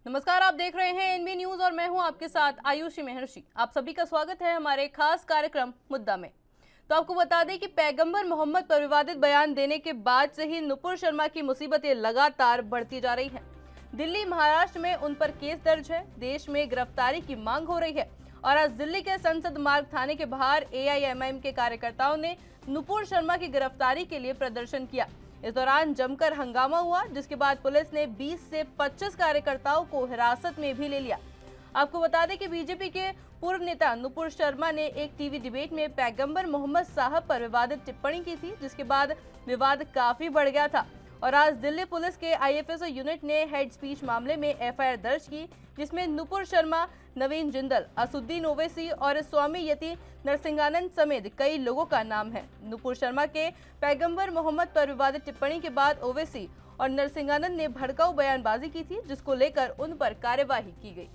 नमस्कार, आप देख रहे हैं एनबी न्यूज और मैं हूं आपके साथ आयुषी महर्षि। आप सभी का स्वागत है हमारे खास कार्यक्रम मुद्दा में। तो आपको बता दें कि पैगंबर मोहम्मद पर विवादित बयान देने के बाद से ही नुपुर शर्मा की मुसीबतें लगातार बढ़ती जा रही हैं। दिल्ली, महाराष्ट्र में उन पर केस दर्ज है। देश में गिरफ्तारी की मांग हो रही है और आज दिल्ली के संसद मार्ग थाने के बाहर एआईएमआईएम के कार्यकर्ताओं ने नुपुर शर्मा की गिरफ्तारी के लिए प्रदर्शन किया। इस दौरान जमकर हंगामा हुआ, जिसके बाद पुलिस ने 20 से 25 कार्यकर्ताओं को हिरासत में भी ले लिया। आपको बता दें कि बीजेपी के पूर्व नेता नुपुर शर्मा ने एक टीवी डिबेट में पैगंबर मोहम्मद साहब पर विवादित टिप्पणी की थी, जिसके बाद विवाद काफी बढ़ गया था और आज दिल्ली पुलिस के आईएफएसओ यूनिट ने हेड स्पीच मामले में एफआईआर दर्ज की, जिसमें नुपुर शर्मा, नवीन जिंदल, असुद्दीन ओवैसी और स्वामी यति नरसिंहानंद समेत कई लोगों का नाम है। नुपुर शर्मा के पैगंबर मोहम्मद पर विवादित टिप्पणी के बाद ओवैसी और नरसिंहानंद ने भड़काऊ बयानबाजी की थी, जिसको लेकर उन पर कार्यवाही की गई।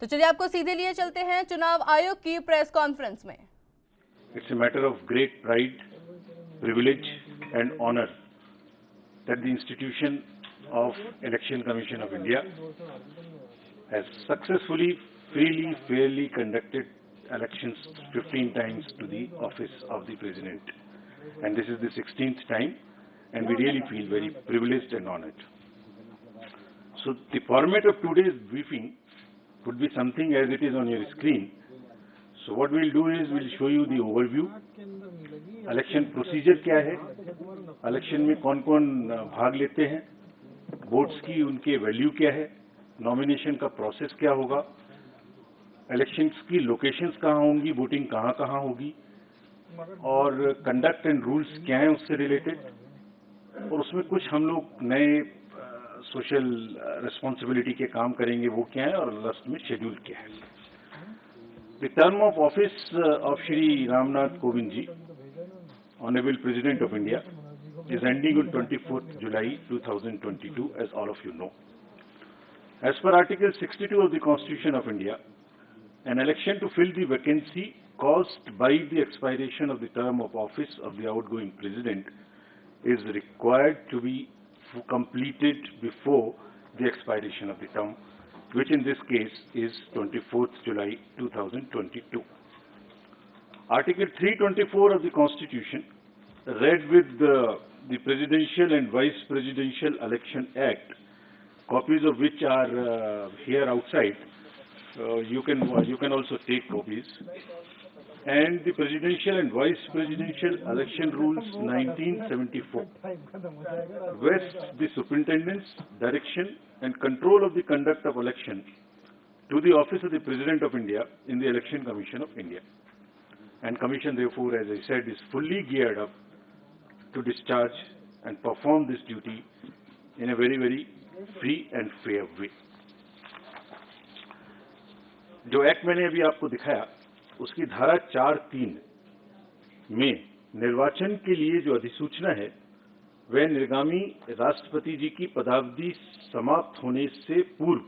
तो चलिए आपको सीधे लिए चलते हैं चुनाव आयोग की प्रेस कॉन्फ्रेंस में। It's a matter of great pride, privilege and honor that the institution of Election Commission of India has successfully, freely, fairly conducted elections 15 times to the office of the President. And this is the 16th time, and we really feel very privileged and honored. So the format of today's briefing would be something as it is on your screen. So what we'll do is we'll show you the overview, election procedure क्या है, election में कौन कौन भाग लेते हैं, votes की उनके वैल्यू क्या है, नॉमिनेशन का प्रोसेस क्या होगा, इलेक्शंस की लोकेशंस कहाँ होंगी, वोटिंग कहाँ कहाँ होगी और कंडक्ट एंड रूल्स क्या हैं उससे रिलेटेड, और उसमें कुछ हम लोग नए सोशल रिस्पॉन्सिबिलिटी के काम करेंगे वो क्या है और लास्ट में शेड्यूल क्या है। The term of office of Shri Ramnath Kovind ji, Honorable President of India, is ending on 24th July 2022, as all of you know. As per Article 62 of the Constitution of India, an election to fill the vacancy caused by the expiration of the term of office of the outgoing President is required to be completed before the expiration of the term, which in this case is 24th July 2022. Article 324 of the Constitution, read with the Presidential and Vice Presidential Election Act, copies of which are here outside. You can also take copies. And the Presidential and Vice Presidential Election Rules 1974 vests the superintendence, direction and control of the conduct of election to the office of the President of India in the Election Commission of India. And Commission therefore, as I said, is fully geared up to discharge and perform this duty in a very, very free and fair way. जो act मैंने अभी आपको दिखाया उसकी धारा 4(3) में निर्वाचन के लिए जो अधिसूचना है वह निर्गामी राष्ट्रपति जी की पदावधि समाप्त होने से पूर्व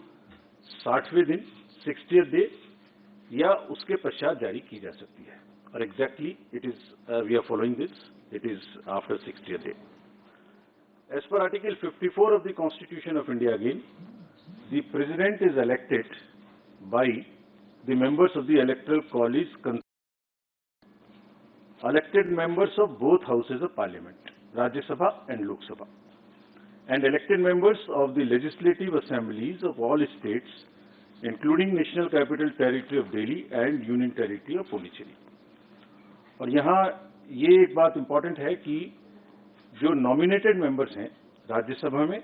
60वें दिन 60th डे या उसके पश्चात जारी की जा सकती है और exactly it is we are following this, it is after 60th day. As per Article 54 of the Constitution of India again, the President is elected by the members of the Electoral College, elected members of both houses of Parliament, Rajya Sabha and Lok Sabha, and elected members of the legislative assemblies of all states, including National Capital Territory of Delhi and Union Territory of Pondicherry. और यहाँ ये एक बात important है कि जो nominated members हैं राज्यसभा में,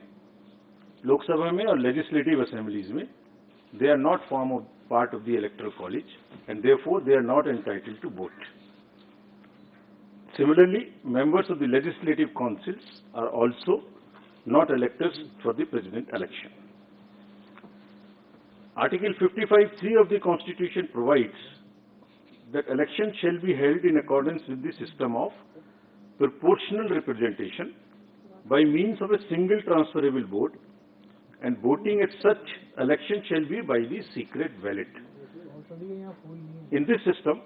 लोकसभा में और लेजिस्लेटिव असेंबलीज में, they are not form of part of the electoral college and therefore they are not entitled to vote. Similarly, members of the legislative councils are also not electors for the president election. Article 55(3) of the Constitution provides that election shall be held in accordance with the system of proportional representation by means of a single transferable vote, and voting at such election shall be by the secret ballot. In this system,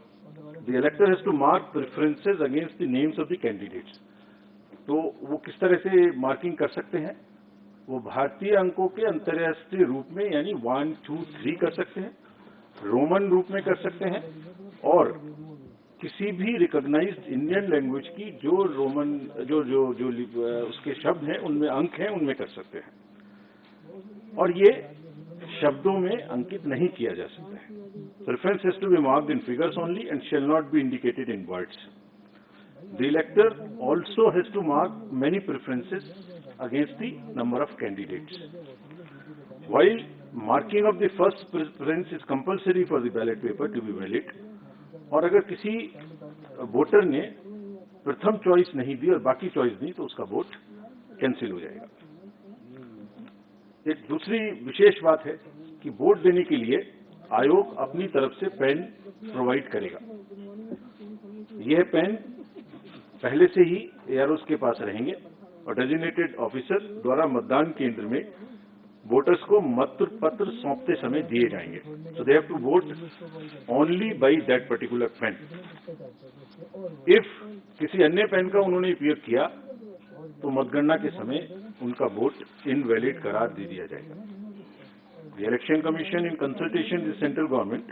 the elector has to mark preferences against the names of the candidates. तो वो किस तरह से marking कर सकते हैं? वो भारतीय अंकों के अंतर्राष्ट्रीय रूप में यानी 1, 2, 3 कर सकते हैं, रोमन रूप में कर सकते हैं, और किसी भी रिकॉग्नाइज्ड इंडियन लैंग्वेज की जो रोमन जो जो जो उसके शब्द हैं उनमें अंक हैं उनमें कर सकते हैं, और ये शब्दों में अंकित नहीं किया जा सकता है. Preference has to be marked in figures only and shall not be indicated in words. The elector also has to mark many preferences against the number of candidates. While marking of the first preference is compulsory for the ballot paper to be valid, और अगर किसी voter ने प्रथम choice नहीं दी और बाकी choice दी तो उसका वोट कैंसिल हो जाएगा. एक दूसरी विशेष बात है कि वोट देने के लिए आयोग अपनी तरफ से पेन प्रोवाइड करेगा. यह पेन पहले से ही एआरओस के पास रहेंगे और डेजिग्नेटेड ऑफिसर द्वारा मतदान केंद्र में वोटर्स को मत पत्र सौंपते समय दिए जाएंगे. So they have to vote only by that particular pen. If किसी अन्य पेन का उन्होंने उपयोग किया तो मतगणना के समय उनका वोट इनवैलिड करार दे दिया जाएगा. The Election Commission, in consultation with the central government,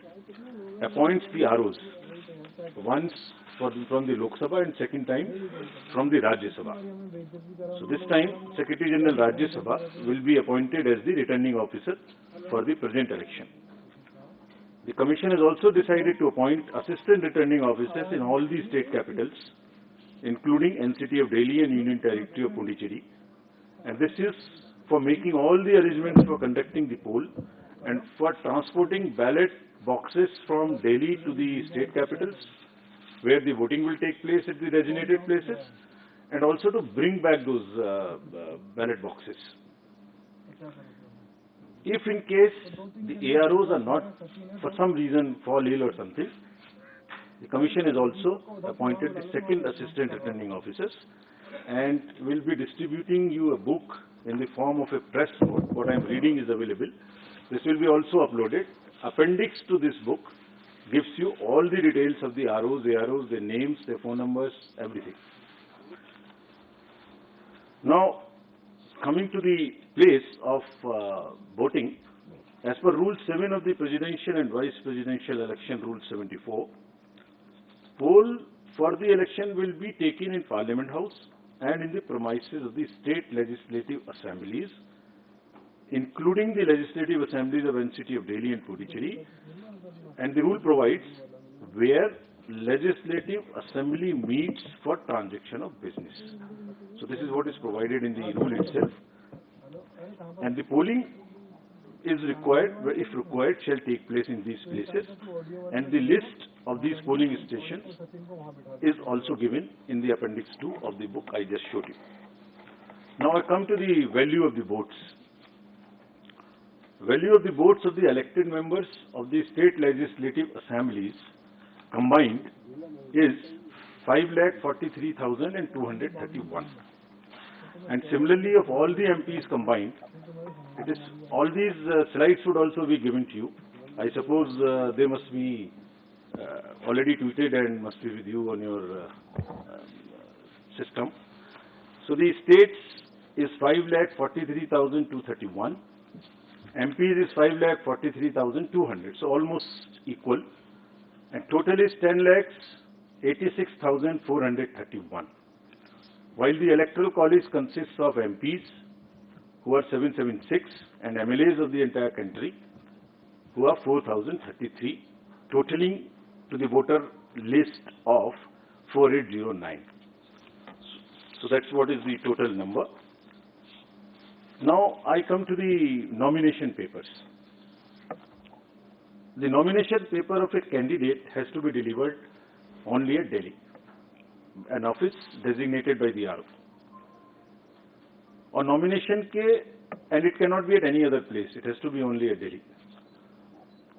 appoints the ROs, once from the Lok Sabha and second time from the Rajya Sabha. So this time, Secretary General Rajya Sabha will be appointed as the returning officer for the present election. The Commission has also decided to appoint assistant returning officers in all the state capitals, including NCT of Delhi and Union Territory of Puducherry, and this is for making all the arrangements for conducting the poll and for transporting ballot boxes from Delhi to the state capitals where the voting will take place at the designated places, and also to bring back those ballot boxes. If in case the AROs are not, for some reason, fall ill or something, the Commission has also appointed the second assistant returning officers and will be distributing you a book in the form of a press note. What I am reading is available. This will be also uploaded. Appendix to this book gives you all the details of the ROs, AROs, their names, their phone numbers, everything. Now, coming to the place of voting, as per Rule 7 of the Presidential and Vice Presidential Election Rule 74, poll for the election will be taken in Parliament House and in the premises of the state legislative assemblies, including the legislative assemblies of NCT of Delhi and Puducherry, and the rule provides where legislative assembly meets for transaction of business. So this is what is provided in the rule itself, and the polling is required, if required, shall take place in these places, and the list of these polling stations is also given in the appendix 2 of the book I just showed you. Now I come to the value of the votes. Value of the votes of the elected members of the state legislative assemblies combined is 5,43,231. And similarly, of all the MPs combined, it is all these slides would also be given to you. I suppose they must be already tweeted and must be with you on your system. So the states is 5,43,231. MPs is 5,43,200. So almost equal. And total is 10,86,431. While the electoral college consists of MPs, who are 776, and MLAs of the entire country, who are 4,033, totaling to the voter list of 4809. So that's what is the total number. Now I come to the nomination papers. The nomination paper of a candidate has to be delivered only at Delhi, an office designated by the RO. और nomination के, and it cannot be at any other place, it has to be only at Delhi.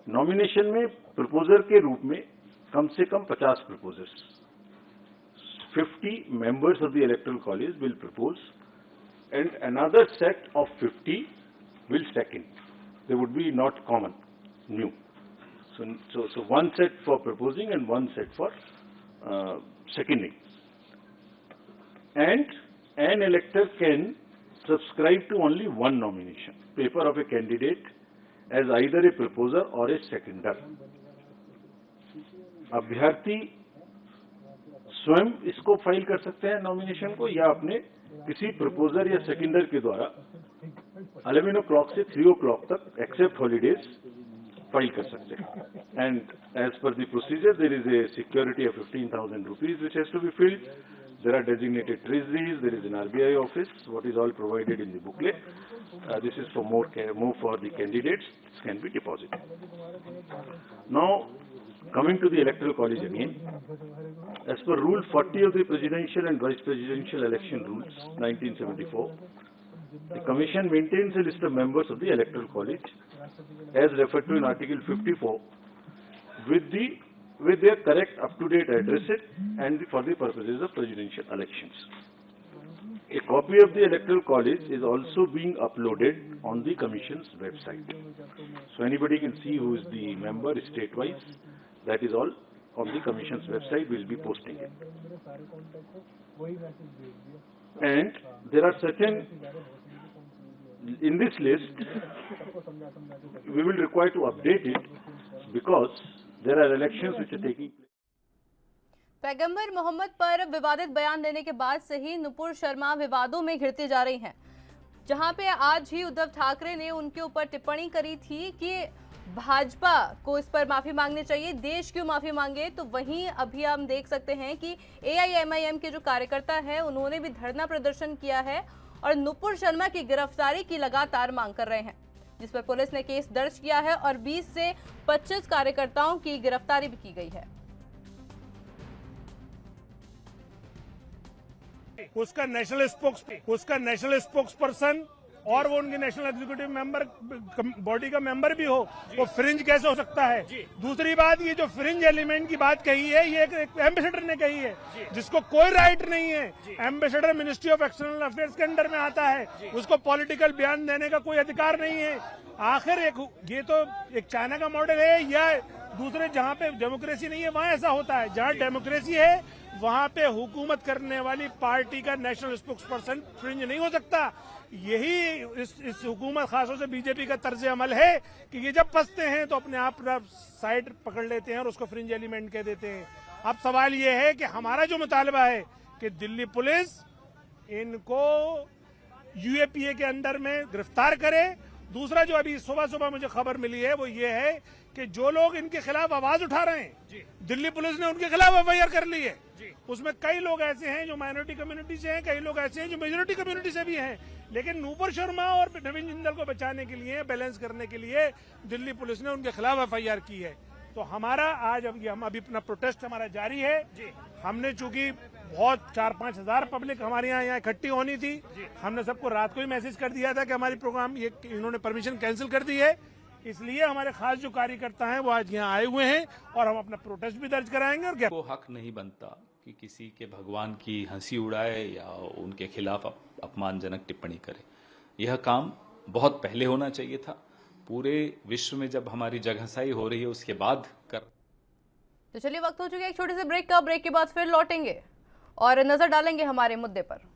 Nomination में proposer के रूप में कम से कम 50 proposers, 50 members of the electoral college will propose, and another set of 50 will second. They would be not common, new. So So one set for proposing and one set for seconding. And an elector can subscribe to only one nomination paper of a candidate as either a proposer or a seconder. अभ्यर्थी स्वयं इसको file कर सकते हैं nomination को, या अपने किसी प्रपोजर या सेकेंडर के द्वारा 11 o'clock से 3 o'clock तक एक्सेप्ट हॉलीडेज फाइल कर सकते हैं. And as per the procedure there is a security of 15,000 rupees which has to be filled. There are designated treasuries. There is an RBI office. What is all provided in the booklet. This is for more for the candidates. This can be deposited. Now, coming to the electoral college again, as per Rule 40 of the Presidential and Vice Presidential Election Rules, 1974, the Commission maintains a list of members of the electoral college, as referred to in Article 54, with their correct up-to-date addresses and for the purposes of presidential elections. A copy of the electoral college is also being uploaded on the Commission's website. So anybody can see who is the member state-wise. That is all on the Commission's website. We'll be posting it. And there are certain, in this list, we will require to update it because there are elections which are taking place. पैगंबर मोहम्मद पर विवादित बयान देने के बाद से ही नुपुर शर्मा विवादों में घिरती जा रही हैं, जहां पे आज ही उद्धव ठाकरे ने उनके ऊपर टिप्पणी करी थी कि भाजपा को इस पर माफी मांगनी चाहिए, देश क्यों माफी मांगे. तो वहीं अभी हम देख सकते हैं कि AIMIM के जो कार्यकर्ता हैं उन्होंने भी धरना प्रदर्शन किया है और नुपुर शर्मा की गिरफ्तारी की लगातार मांग कर रहे हैं, जिस पर पुलिस ने केस दर्ज किया है और 20 से 25 कार्यकर्ताओं की गिरफ्तारी भी की गई है. उसका नेशनल स्पोक्स पर्सन और वो उनके नेशनल एग्जीक्यूटिव मेंबर बॉडी का मेंबर भी हो, वो फ्रिंज कैसे हो सकता है. दूसरी बात, ये जो फ्रिंज एलिमेंट की बात कही है, ये एक एम्बेसडर ने कही है, जिसको कोई राइट नहीं है. Ambassador ministry of external affairs के अंडर में आता है, उसको पॉलिटिकल बयान देने का कोई अधिकार नहीं है. आखिर ये तो एक चाइना का मॉडल है या दूसरे जहां पे डेमोक्रेसी नहीं है वहां ऐसा होता है. जहां डेमोक्रेसी है वहां पे हुकूमत करने वाली पार्टी का नेशनल स्पोक्स पर्सन फ्रिंज नहीं हो सकता. यही इस हुकूमत, खासतौर से बीजेपी का तर्ज अमल है कि ये जब फंसते हैं तो अपने आप साइड पकड़ लेते हैं और उसको फ्रिंज एलिमेंट कह देते हैं. अब सवाल ये है कि हमारा जो मुतालबा है कि दिल्ली पुलिस इनको UAPA के अंदर में गिरफ्तार करे. दूसरा जो अभी सुबह मुझे खबर मिली है वो ये है कि जो लोग इनके खिलाफ आवाज उठा रहे हैं, दिल्ली पुलिस ने उनके खिलाफ FIR कर ली है. उसमें कई लोग ऐसे हैं जो माइनॉरिटी कम्युनिटी से हैं, कई लोग ऐसे हैं जो मेजोरिटी कम्युनिटी से भी हैं. लेकिन नुपुर शर्मा और नवीन जिंदल को बचाने के लिए, बैलेंस करने के लिए दिल्ली पुलिस ने उनके खिलाफ FIR की है. तो हमारा आज हम अभी अपना प्रोटेस्ट हमारा जारी है. हमने चूंकि बहुत 4-5 हजार पब्लिक हमारे यहाँ इकट्ठी होनी थी, हमने सबको रात को ही मैसेज कर दिया था कि हमारी प्रोग्राम इन्होंने परमिशन कैंसिल कर दी है. इसलिए हमारे खास जो कार्यकर्ता हैं वो आज यहाँ आए हुए हैं और हम अपना प्रोटेस्ट भी दर्ज कराएंगे. और को हक नहीं बनता कि किसी के भगवान की हंसी उड़ाए या उनके खिलाफ अपमानजनक टिप्पणी करे. यह काम बहुत पहले होना चाहिए था. पूरे विश्व में जब हमारी जगहसाई हो रही है उसके बाद कर. तो चलिए, वक्त हो चुका है एक छोटे से ब्रेक का. ब्रेक के बाद फिर लौटेंगे और नजर डालेंगे हमारे मुद्दे पर.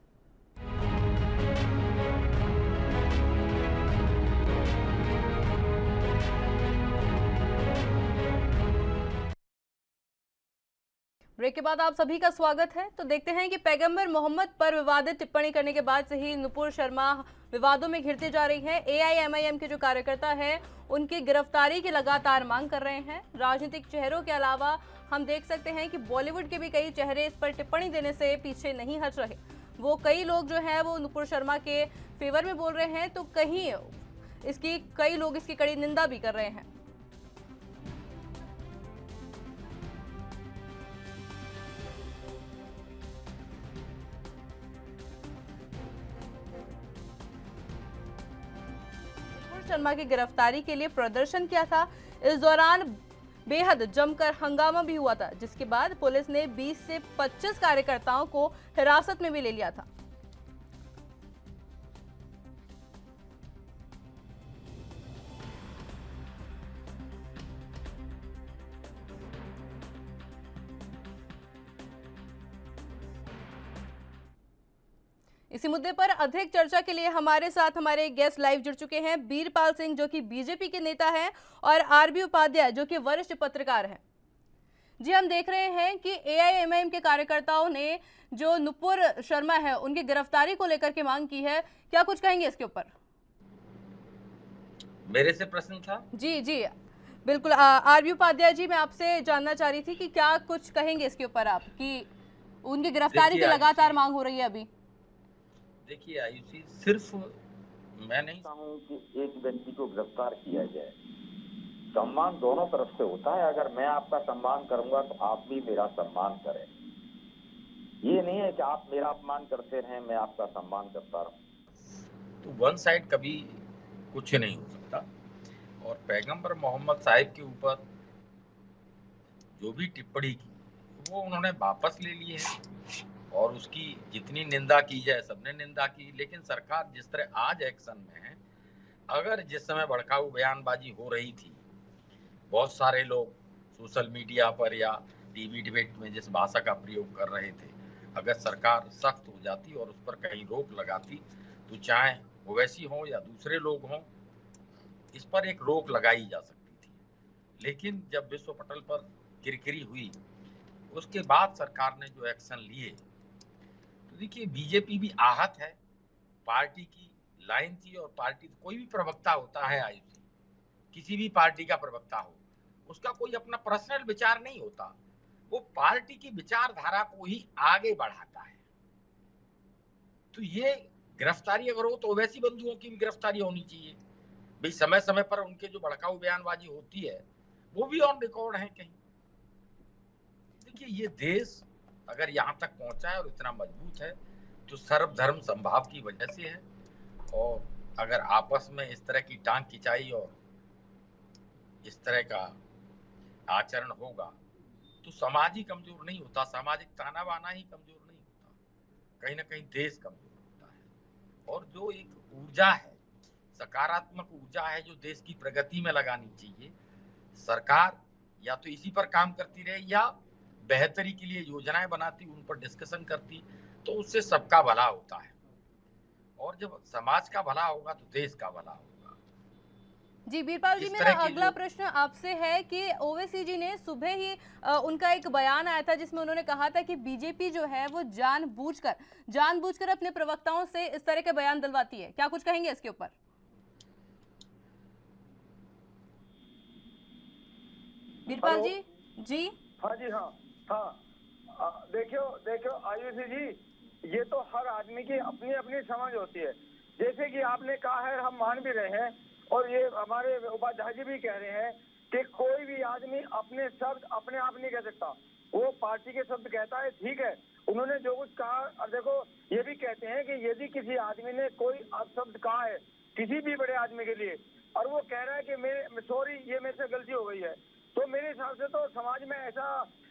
ब्रेक के बाद आप सभी का स्वागत है. तो देखते हैं कि पैगंबर मोहम्मद पर विवादित टिप्पणी करने के बाद से ही नुपुर शर्मा विवादों में घिरती जा रही हैं. AIMIM के जो कार्यकर्ता हैं उनकी गिरफ्तारी की लगातार मांग कर रहे हैं. राजनीतिक चेहरों के अलावा हम देख सकते हैं कि बॉलीवुड के भी कई चेहरे इस पर टिप्पणी देने से पीछे नहीं हट रहे. वो कई लोग जो हैं वो नुपुर शर्मा के फेवर में बोल रहे हैं, तो कई लोग इसकी कड़ी निंदा भी कर रहे हैं. शर्मा की गिरफ्तारी के लिए प्रदर्शन किया था. इस दौरान बेहद जमकर हंगामा भी हुआ था, जिसके बाद पुलिस ने 20 से 25 कार्यकर्ताओं को हिरासत में भी ले लिया था. इसी मुद्दे पर अधिक चर्चा के लिए हमारे साथ हमारे गेस्ट लाइव जुड़ चुके हैं बीरपाल सिंह, जो कि बीजेपी के नेता हैं, और आरबी उपाध्याय, जो कि वरिष्ठ पत्रकार हैं। जी, हम देख रहे हैं कि एआईएमआईएम के कार्यकर्ताओं ने जो नुपुर शर्मा है उनकी गिरफ्तारी को लेकर के मांग की है, क्या कुछ कहेंगे इसके ऊपर? मेरे से प्रश्न था? जी जी बिल्कुल। आरबी उपाध्याय जी, मैं आपसे जानना चाह रही थी कि क्या कुछ कहेंगे इसके ऊपर आप, कि उनकी गिरफ्तारी की लगातार मांग हो रही है अभी। देखिए आयुषी, सिर्फ मैं नहीं हूँ कि एक व्यक्ति को गिरफ्तार किया जाए। सम्मान दोनों तरफ से होता है। अगर मैं आपका सम्मान करूंगा तो आप भी मेरा सम्मान करें। ये नहीं है कि आप मेरा अपमान करते रहें, मैं आपका सम्मान करता रहूं। तो वन साइड कभी कुछ नहीं हो सकता। और पैगंबर मोहम्मद साहिब के ऊपर जो भी टिप्पणी की वो उन्होंने वापस ले ली है, और उसकी जितनी निंदा की जाए सबने निंदा की। लेकिन सरकार जिस तरह आज एक्शन में है, अगर जिस समय भड़काऊ बयानबाजी हो रही थी, बहुत सारे लोग सोशल मीडिया पर या टीवी डिबेट में जिस भाषा का प्रयोग कर रहे थे, अगर सरकार सख्त हो जाती और उस पर कहीं रोक लगाती, तो चाहे ओवैसी हो या दूसरे लोग हों, इस पर एक रोक लगाई जा सकती थी। लेकिन जब विश्व पटल पर किरकिरी हुई, उसके बाद सरकार ने जो एक्शन लिए, तो देखिए बीजेपी भी आहत है। पार्टी की लाइन थी, और पार्टी कोई भी प्रवक्ता होता है आयुषी, किसी भी पार्टी का प्रवक्ता हो, उसका कोई अपना पर्सनल विचार नहीं होता, वो पार्टी की विचारधारा को ही आगे बढ़ाता है। तो ये गिरफ्तारी अगर हो तो ओवैसी बंधुओं की भी गिरफ्तारी होनी चाहिए भाई। समय समय पर उनके जो भड़काऊ बयानबाजी होती है वो भी ऑन रिकॉर्ड है कहीं। देखिए, ये देश अगर यहाँ तक पहुंचा है और इतना मजबूत है तो सर्वधर्म संभाव की वजह से है। और अगर आपस में इस तरह की टांग खिंचाई और इस तरह का आचरण होगा तो समाज ही कमजोर नहीं होता, सामाजिक ताना बाना ही कमजोर नहीं होता, कहीं ना कहीं देश कमजोर होता है। और जो एक ऊर्जा है, सकारात्मक ऊर्जा है, जो देश की प्रगति में लगानी चाहिए, सरकार या तो इसी पर काम करती रहे या बेहतरी के लिए योजनाएं बनाती, उन पर डिस्कशन करती, तो उससे सबका भला होता है। और जब समाज का भला होगा तो देश का भला होगा। जी बीरपाल जी, मेरा अगला प्रश्न आपसे है कि ओवैसी जी ने सुबह ही उनका एक बयान आया था जिसमें उन्होंने कहा था कि बीजेपी जो है वो जानबूझकर अपने प्रवक्ताओं से इस तरह के बयान दिलवाती है। क्या कुछ कहेंगे इसके ऊपर? बीरपाल जी। जी हाँ जी, हाँ। देखियो आयुषी जी, ये तो हर आदमी की अपनी अपनी समझ होती है। जैसे कि आपने कहा है, हम मान भी रहे हैं, और ये हमारे उपाध्याय जी भी कह रहे हैं कि कोई भी आदमी अपने शब्द अपने आप नहीं कह सकता, वो पार्टी के शब्द कहता है। ठीक है, उन्होंने जो कुछ कहा। और देखो, ये भी कहते हैं कि यदि किसी आदमी ने कोई अपशब्द कहा है किसी भी बड़े आदमी के लिए, और वो कह रहा है कि सॉरी, ये मेरे से गलती हो गई है, तो मेरे हिसाब से तो समाज में ऐसा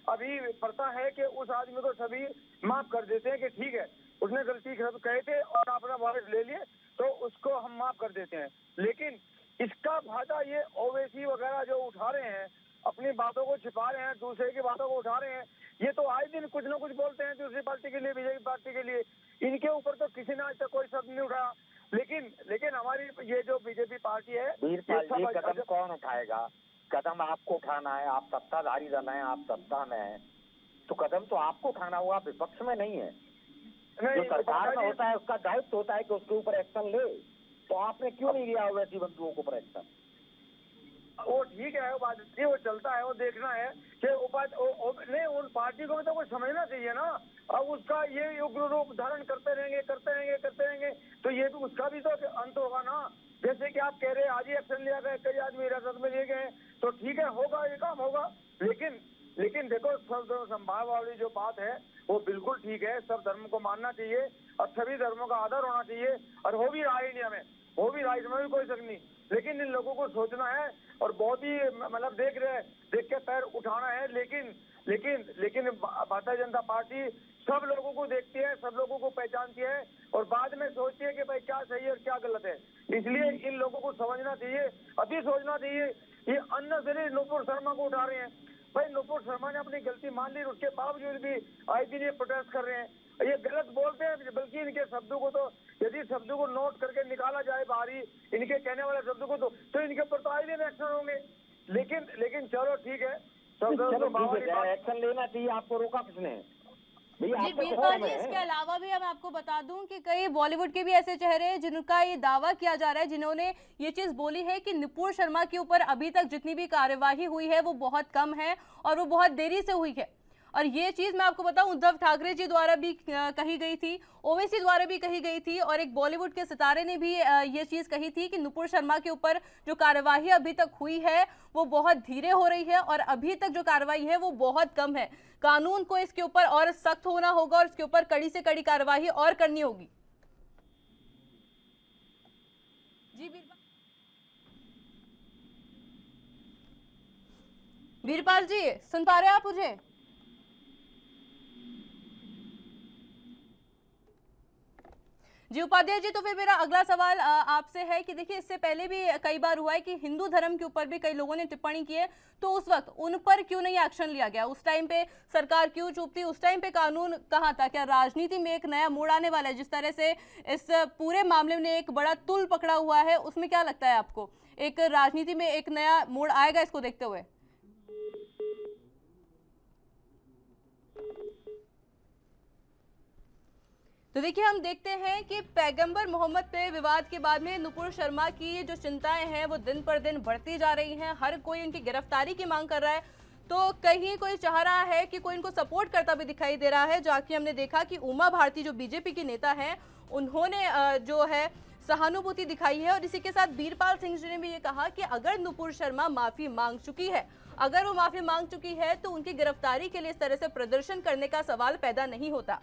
अभी प्रथा है कि उस आदमी को सभी माफ कर देते हैं कि ठीक है, उसने गलती कहे थे और अपना वापस ले लिए, तो उसको हम माफ कर देते हैं। लेकिन इसका फायदा ये ओवैसी वगैरह जो उठा रहे हैं, अपनी बातों को छिपा रहे हैं, दूसरे की बातों को उठा रहे हैं, ये तो आए दिन कुछ ना कुछ बोलते हैं दूसरी पार्टी के लिए, बीजेपी पार्टी के लिए। इनके ऊपर तो किसी ने आज तक कोई शब्द नहीं उठाया। लेकिन हमारी ये जो बीजेपी पार्टी है, कदम कौन उठाएगा? कदम आपको उठाना है। आप सत्ताधारी दल हैं, आप सत्ता में हैं, तो कदम तो आपको उठाना होगा, विपक्ष में नहीं है। जो सरकार में होता है उसका दायित्व होता है कि उसके ऊपर एक्शन ले। तो आपने क्यों नहीं लिया वैसी बंधुओं के ऊपर एक्शन? वो ठीक है, वो चलता है, वो देखना है कि नहीं, उन पार्टी को भी तो कुछ समझना चाहिए ना। अब उसका ये उग्र रूप धारण करते रहेंगे, तो ये भी उसका भी तो अंत होगा ना। जैसे कि आप कह रहे हैं आज ही एक्शन लिया गया, कई आदमी हिरासत में लिए गए, तो ठीक है, होगा, ये काम होगा। लेकिन देखो, सब संभाव वाली जो बात है वो बिल्कुल ठीक है। सब धर्म को मानना चाहिए और सभी धर्मों का आदर होना चाहिए, और हो भी रहा है इंडिया में, हो भी रहा है, इसमें भी कोई शक नहीं। लेकिन इन लोगों को सोचना है और बहुत ही मतलब देख के पैर उठाना है। लेकिन भारतीय जनता पार्टी सब लोगों को देखती है, सब लोगों को पहचानती है, और बाद में सोचती है कि भाई क्या सही है और क्या गलत है। इसलिए इन लोगों को समझना चाहिए, अति सोचना चाहिए। ये अननेसेसरी नुपुर शर्मा को उठा रहे हैं। भाई नुपुर शर्मा ने अपनी गलती मान ली, उसके बावजूद भी आई दिन ये प्रोटेस्ट कर रहे हैं। ये गलत बोलते हैं, बल्कि इनके शब्दों को तो यदि शब्दों को नोट करके निकाला जाए बाहरी इनके कहने वाले शब्दों को तो इनके ऊपर तो आए दिन एक्शन होंगे। लेकिन चलो ठीक है, एक्शन लेना चाहिए, आपको रोका किसने? जी वीरपाल जी, इसके अलावा भी मैं आपको बता दूं कि कई बॉलीवुड के भी ऐसे चेहरे हैं जिनका ये दावा किया जा रहा है, जिन्होंने ये चीज बोली है कि नुपुर शर्मा के ऊपर अभी तक जितनी भी कार्यवाही हुई है वो बहुत कम है और वो बहुत देरी से हुई है। और ये चीज मैं आपको बताऊं, उद्धव ठाकरे जी द्वारा भी कही गई थी, ओवैसी द्वारा भी कही गई थी, और एक बॉलीवुड के सितारे ने भी ये चीज कही थी कि नुपुर शर्मा के ऊपर जो कार्यवाही अभी तक हुई है वो बहुत धीरे हो रही है और अभी तक जो कार्रवाई है वो बहुत कम है। कानून को इसके ऊपर और सख्त होना होगा और इसके ऊपर कड़ी से कड़ी कार्यवाही और करनी होगी। जी वीरपाल जी, सुन पा रहे हैं आप मुझे? जी उपाध्याय जी, तो फिर मेरा अगला सवाल आपसे है कि देखिए, इससे पहले भी कई बार हुआ है कि हिंदू धर्म के ऊपर भी कई लोगों ने टिप्पणी की है, तो उस वक्त उन पर क्यों नहीं एक्शन लिया गया? उस टाइम पे सरकार क्यों चुप थी? उस टाइम पे कानून कहाँ था? क्या राजनीति में एक नया मोड़ आने वाला है? जिस तरह से इस पूरे मामले में एक बड़ा तुल पकड़ा हुआ है, उसमें क्या लगता है आपको, एक राजनीति में एक नया मोड़ आएगा इसको देखते हुए? तो देखिए, हम देखते हैं कि पैगंबर मोहम्मद पे विवाद के बाद में नुपुर शर्मा की जो चिंताएं हैं वो दिन पर दिन बढ़ती जा रही हैं। हर कोई उनकी गिरफ्तारी की मांग कर रहा है, तो कहीं कोई चाह रहा है कि कोई इनको सपोर्ट करता भी दिखाई दे रहा है। जाके हमने देखा कि उमा भारती जो बीजेपी की नेता हैं, उन्होंने जो है सहानुभूति दिखाई है। और इसी के साथ वीरपाल सिंह जी ने भी ये कहा कि अगर नुपुर शर्मा माफी मांग चुकी है, अगर वो माफी मांग चुकी है, तो उनकी गिरफ्तारी के लिए इस तरह से प्रदर्शन करने का सवाल पैदा नहीं होता।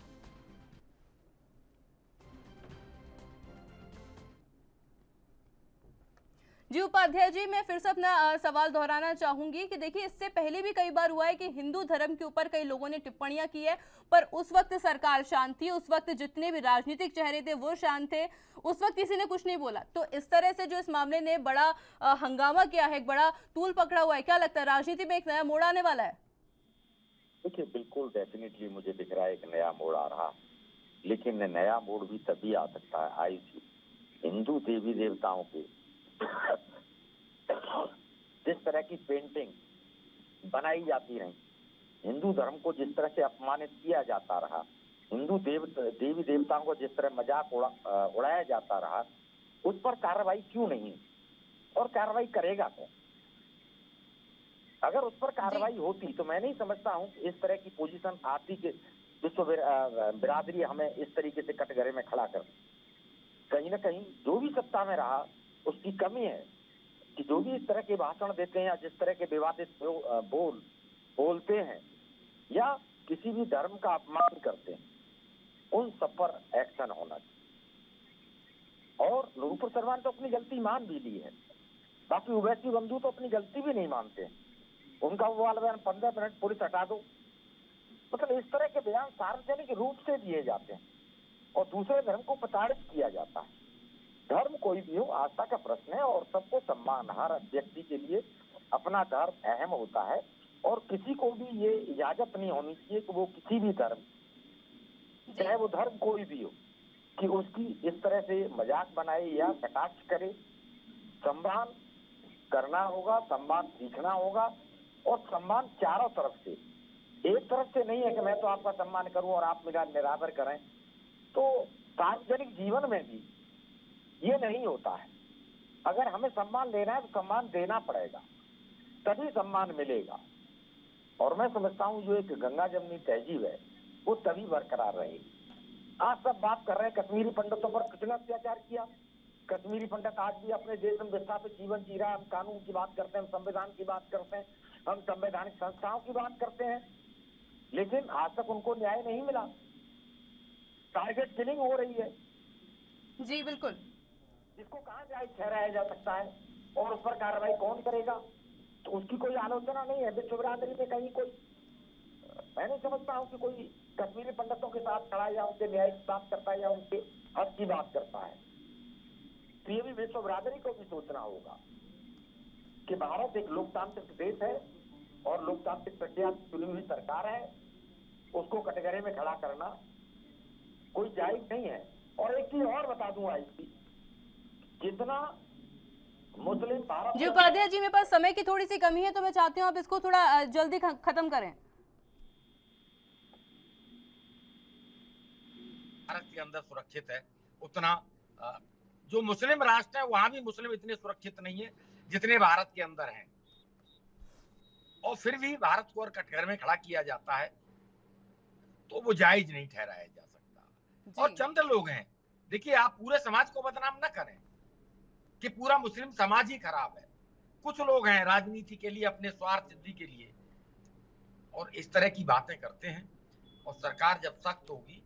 जी उपाध्याय जी, मैं फिर से अपना सवाल दोहराना चाहूंगी कि देखिए, इससे पहले भी कई बार हुआ है कि हिंदू धर्म के ऊपर कई लोगों ने टिप्पणियां की है, पर उस वक्त सरकार शांत थी, उस वक्त जितने भी राजनीतिक चेहरे थे वो शांत थे, उस वक्त किसी ने कुछ नहीं बोला। तो इस तरह से जो इस मामले ने बड़ा हंगामा किया है, एक बड़ा तूल पकड़ा हुआ है, क्या लगता है राजनीति में एक नया मोड़ आने वाला है? देखिए, बिल्कुल डेफिनेटली मुझे दिख रहा है एक नया मोड़ आ रहा, लेकिन नया मोड़ भी तभी आ सकता है आयुषी हिंदू देवी देवताओं के जिस तरह की पेंटिंग बनाई जाती रही, हिंदू धर्म को जिस तरह से अपमानित किया जाता रहा, हिंदू देवी देवताओं को जिस तरह मजाक उड़ाया जाता रहा, उस पर कार्रवाई क्यों नहीं? और कार्रवाई करेगा कौन? अगर उस पर कार्रवाई होती तो मैं नहीं समझता हूँ इस तरह की पोजीशन आती कि विश्व बिरादरी हमें इस तरीके से कटघरे में खड़ा कर। कहीं ना कहीं जो भी सत्ता में रहा उसकी कमी है कि जो भी इस तरह के भाषण देते हैं या जिस तरह के विवादित बोलते हैं या किसी भी धर्म का अपमान करते हैं, उन सब पर एक्शन होना चाहिए। और नुपुर शर्मा ने तो अपनी गलती मान भी ली है, बाकी ओवैसी बंधु तो अपनी गलती भी नहीं मानते। उनका वो वाला बयान 15 मिनट पुलिस हटा दो, मतलब इस तरह के बयान सार्वजनिक रूप से दिए जाते हैं और दूसरे धर्म को प्रताड़ित किया जाता है। धर्म कोई भी हो, आस्था का प्रश्न है और सबको सम्मान, हर व्यक्ति के लिए अपना धर्म अहम होता है और किसी को भी ये इजाजत नहीं होनी चाहिए कि वो किसी भी धर्म, चाहे वो धर्म कोई भी हो, कि उसकी इस तरह से मजाक बनाए या कटाक्ष करे। सम्मान करना होगा, सम्मान सीखना होगा और सम्मान चारों तरफ से, एक तरफ से नहीं है कि मैं तो आपका सम्मान करूं और आप मेरा निरादर करें। तो सार्वजनिक जीवन में भी ये नहीं होता है। अगर हमें सम्मान लेना है तो सम्मान देना पड़ेगा, तभी सम्मान मिलेगा। और मैं समझता हूँ जो एक गंगा जमनी तहजीब है वो तभी बरकरार रहेगी। आज सब बात कर रहे हैं कश्मीरी पंडितों पर कितना अत्याचार किया। कश्मीरी पंडित आज भी अपने देश में विस्थापित जीवन जी रहा है। हम कानून की बात करते हैं, हम संविधान की बात करते हैं, हम संवैधानिक संस्थाओं की बात करते हैं, लेकिन आज तक उनको न्याय नहीं मिला। टारगेट किलिंग हो रही है। जी बिल्कुल, इसको कहाँ जायज ठहराया जा सकता है और उस पर कार्रवाई कौन करेगा? तो उसकी कोई आलोचना नहीं है। विश्व बिरादरी में कहीं कोई, मैं नहीं समझता हूँ कि कोई कश्मीरी पंडितों के साथ खड़ा या उनके न्याय की बात करता है या उनके हक की बात करता है। तो ये भी विश्व बिरादरी को भी सोचना होगा कि भारत एक लोकतांत्रिक देश है और लोकतांत्रिक प्रक्रिया चुनी हुई सरकार है, उसको कटघरे में खड़ा करना कोई जायज नहीं है। और एक चीज और बता दूं आईजी, जितना मुस्लिम भारत जी उपाध्याय जी, मेरे पास समय की थोड़ी सी कमी है, तो मैं चाहती हूँ आप इसको थोड़ा जल्दी खत्म करें। भारत के अंदर सुरक्षित है, उतना जो मुस्लिम राष्ट्र है वहां भी मुस्लिम इतने सुरक्षित नहीं है जितने भारत के अंदर हैं। और फिर भी भारत को और कटघरे में खड़ा किया जाता है, तो वो जायज नहीं ठहराया जा सकता। और चंद लोग हैं, देखिए आप पूरे समाज को बदनाम न करें कि पूरा मुस्लिम समाज ही खराब है। कुछ लोग हैं राजनीति के लिए, अपने स्वार्थ सिद्धि के लिए, और इस तरह की बातें करते हैं। और सरकार जब सख्त होगी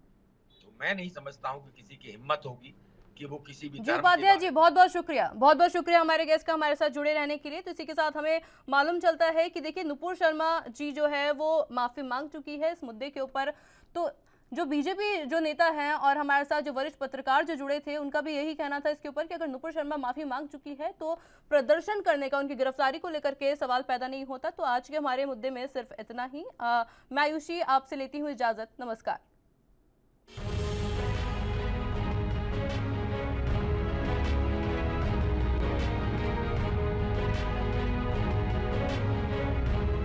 तो मैं नहीं समझता हूं कि किसी की हिम्मत होगी कि वो किसी भी जी उपाध्याय जी, बहुत बहुत शुक्रिया हमारे गेस्ट का हमारे साथ जुड़े रहने के लिए। तो इसी के साथ हमें मालूम चलता है कि देखिए नुपुर शर्मा जी जो है वो माफी मांग चुकी है इस मुद्दे के ऊपर। तो जो बीजेपी जो नेता हैं और हमारे साथ जो वरिष्ठ पत्रकार जो जुड़े थे, उनका भी यही कहना था इसके ऊपर कि अगर नुपुर शर्मा माफी मांग चुकी है तो प्रदर्शन करने का, उनकी गिरफ्तारी को लेकर के सवाल पैदा नहीं होता। तो आज के हमारे मुद्दे में सिर्फ इतना ही। मैं आयुषी आपसे लेती हूँ इजाजत, नमस्कार।